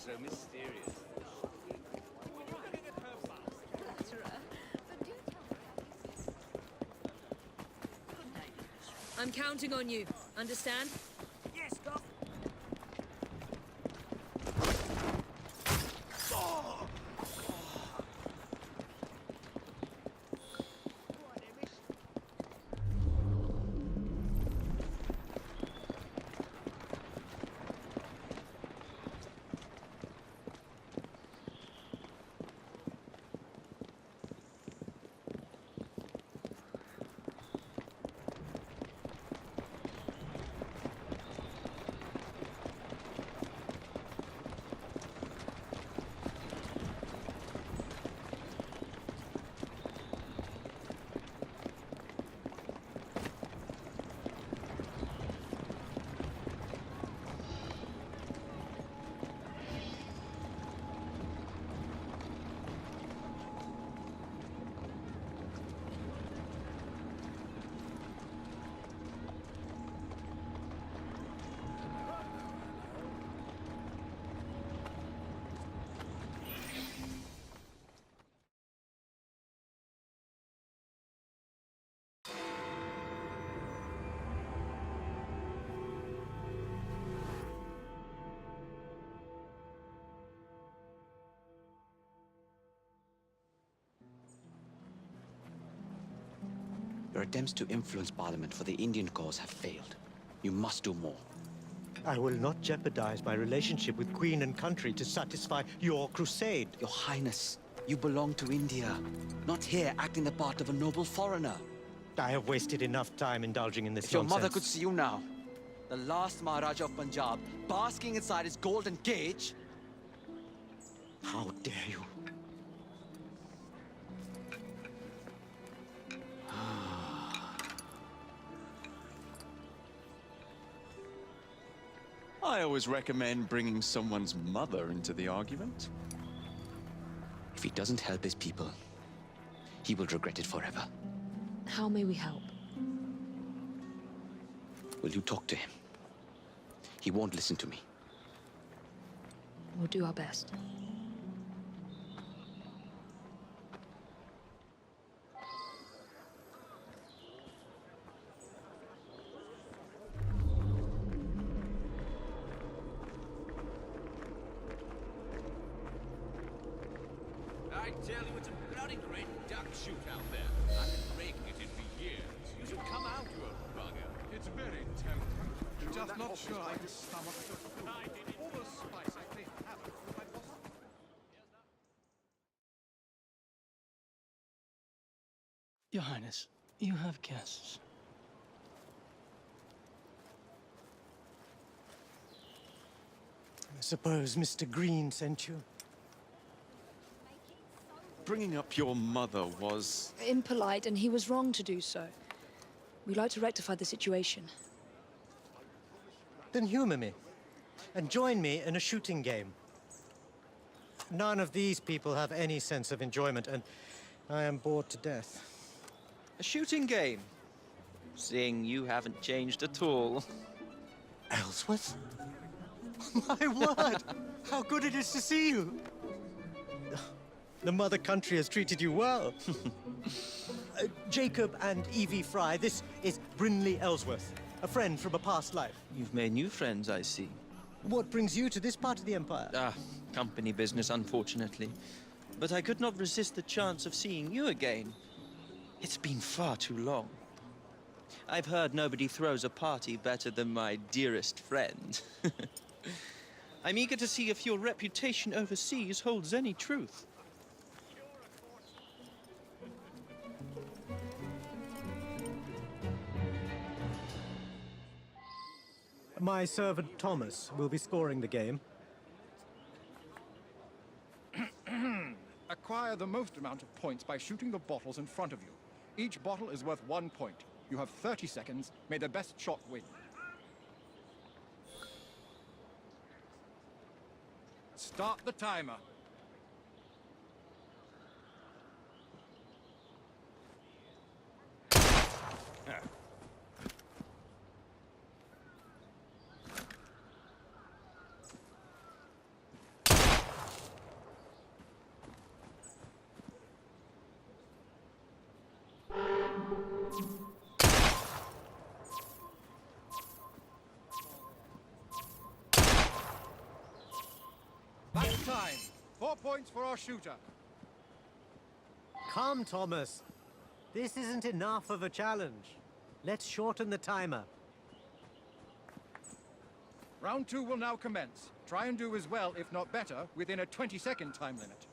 so mysterious. I'm counting on you. Understand? Yes, Doc. Your attempts to influence Parliament for the Indian cause have failed. You must do more. I will not jeopardize my relationship with Queen and country to satisfy your crusade. Your Highness, you belong to India, not here acting the part of a noble foreigner. I have wasted enough time indulging in this If your nonsense. mother could see you now, the last Maharaja of Punjab, basking inside his golden cage. How dare you? I always recommend bringing someone's mother into the argument. If he doesn't help his people, he will regret it forever. How may we help? Will you talk to him? He won't listen to me. We'll do our best. I tell you, it's a bloody great duck shoot out there. I've been raking it in for years. You should come out, you old bugger. It's very tempting. Just not sure I can stomach all the spice I may have with my boss. Your Highness, you have guests. I suppose Mr. Green sent you. Bringing up your mother was... Impolite, and he was wrong to do so. We'd like to rectify the situation. Then humor me, and join me in a shooting game. None of these people have any sense of enjoyment, and I am bored to death. A shooting game? Seeing you haven't changed at all. Ellsworth? My word! How good it is to see you! The mother country has treated you well. Jacob and Evie Fry, this is Brinley Ellsworth, a friend from a past life. You've made new friends, I see. What brings you to this part of the Empire? Company business, unfortunately. But I could not resist the chance of seeing you again. It's been far too long. I've heard nobody throws a party better than my dearest friend. I'm eager to see if your reputation overseas holds any truth. My servant Thomas will be scoring the game. Acquire the most amount of points by shooting the bottles in front of you. Each bottle is worth 1 point. You have 30 seconds. May the best shot win. Start the timer. points for our shooter. Come, Thomas. This isn't enough of a challenge. Let's shorten the timer. Round 2 will now commence. Try and do as well, if not better, within a 20-second time limit.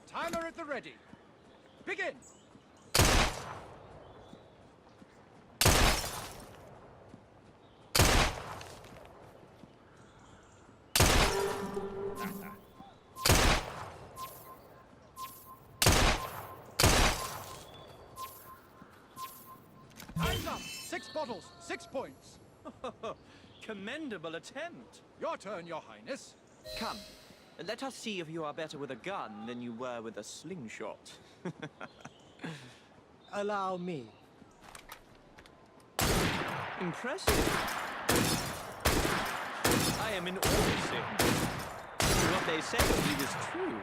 Timer at the ready. Begin! Time's up! 6 bottles, 6 points. Commendable attempt. Your turn, Your Highness. Come, let us see if you are better with a gun than you were with a slingshot. Allow me. Impressive. I am in awe, Singh. What they said of you is true.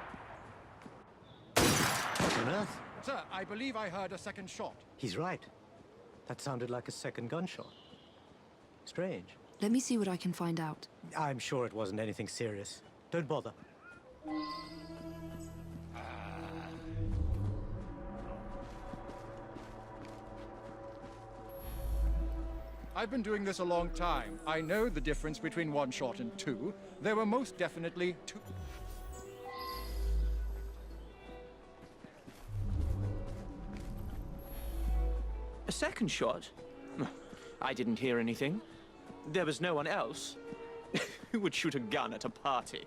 What on earth? Sir, I believe I heard a second shot. He's right. That sounded like a second gunshot. Strange. Let me see what I can find out. I'm sure it wasn't anything serious. Don't bother. I've been doing this a long time. I know the difference between 1 shot and 2. There were most definitely 2. A second shot? I didn't hear anything. There was no one else. Who would shoot a gun at a party?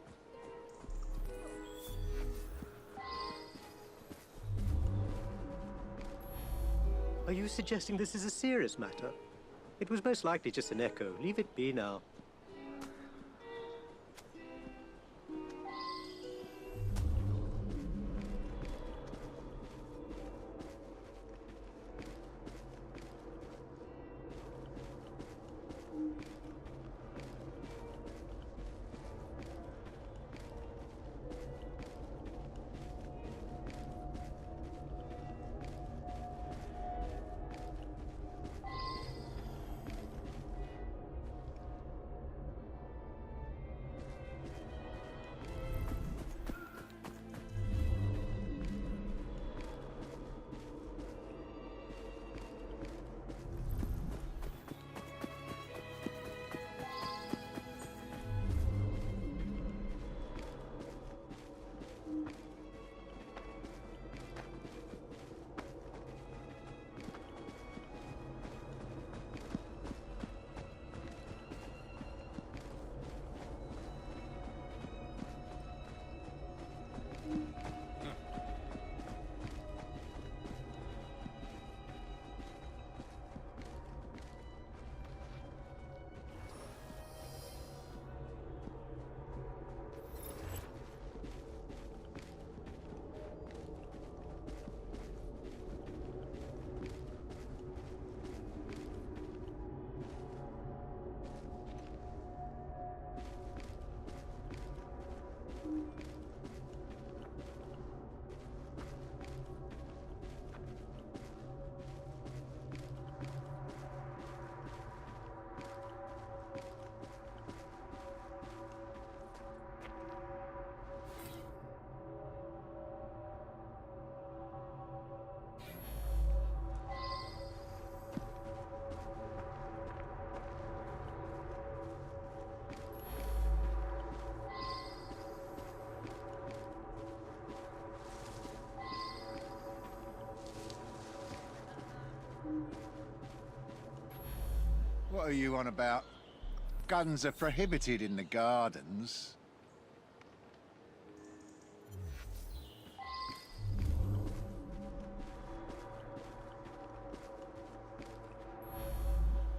Are you suggesting this is a serious matter? It was most likely just an echo. Leave it be now. What are you on about? Guns are prohibited in the gardens.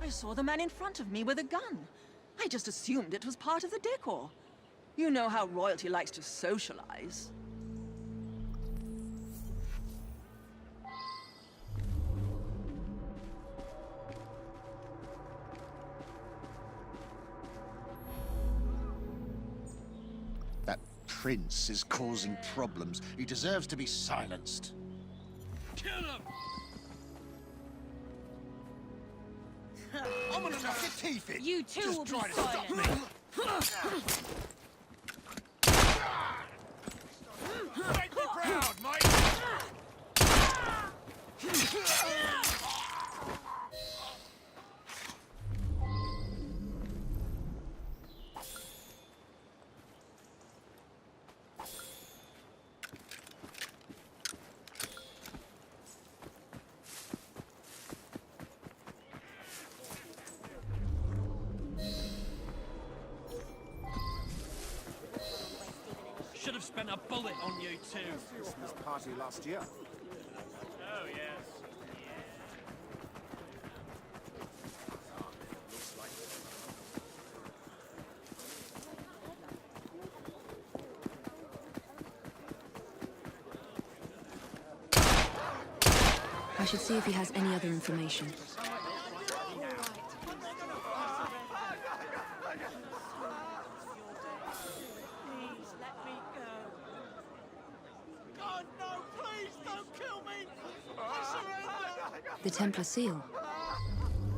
I saw the man in front of me with a gun. I just assumed it was part of the decor. You know how royalty likes to socialize. That prince is causing problems. He deserves to be silenced. Kill him! I'm gonna knock your teeth in. You too Just will be try to stop silent. me. Make me proud, mate! Should have spent a bullet on you two. Christmas party last year. Oh, yes. I should see if he has any other information. The Templar seal.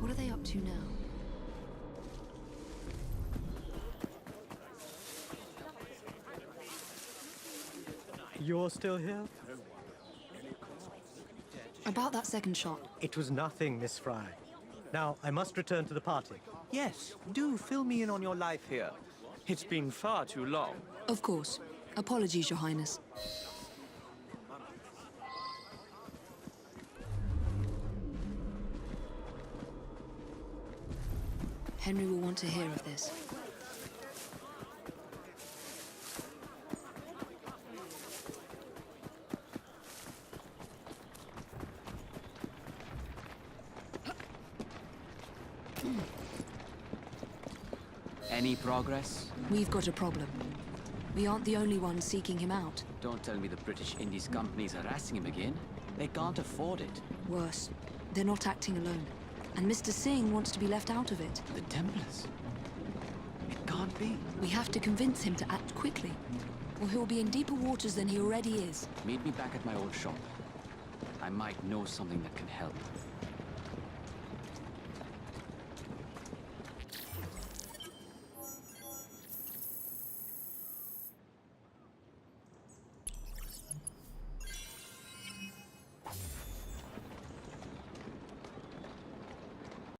What are they up to now? You're still here? About that second shot. It was nothing, Miss Fry. Now, I must return to the party. Yes, do fill me in on your life here. It's been far too long. Of course. Apologies, Your Highness. Henry will want to hear of this. Any progress? We've got a problem. We aren't the only ones seeking him out. Don't tell me the British Indies company is harassing him again. They can't afford it. Worse, they're not acting alone. And Mr. Singh wants to be left out of it. The Templars? It can't be. We have to convince him to act quickly, or he'll be in deeper waters than he already is. Meet me back at my old shop. I might know something that can help.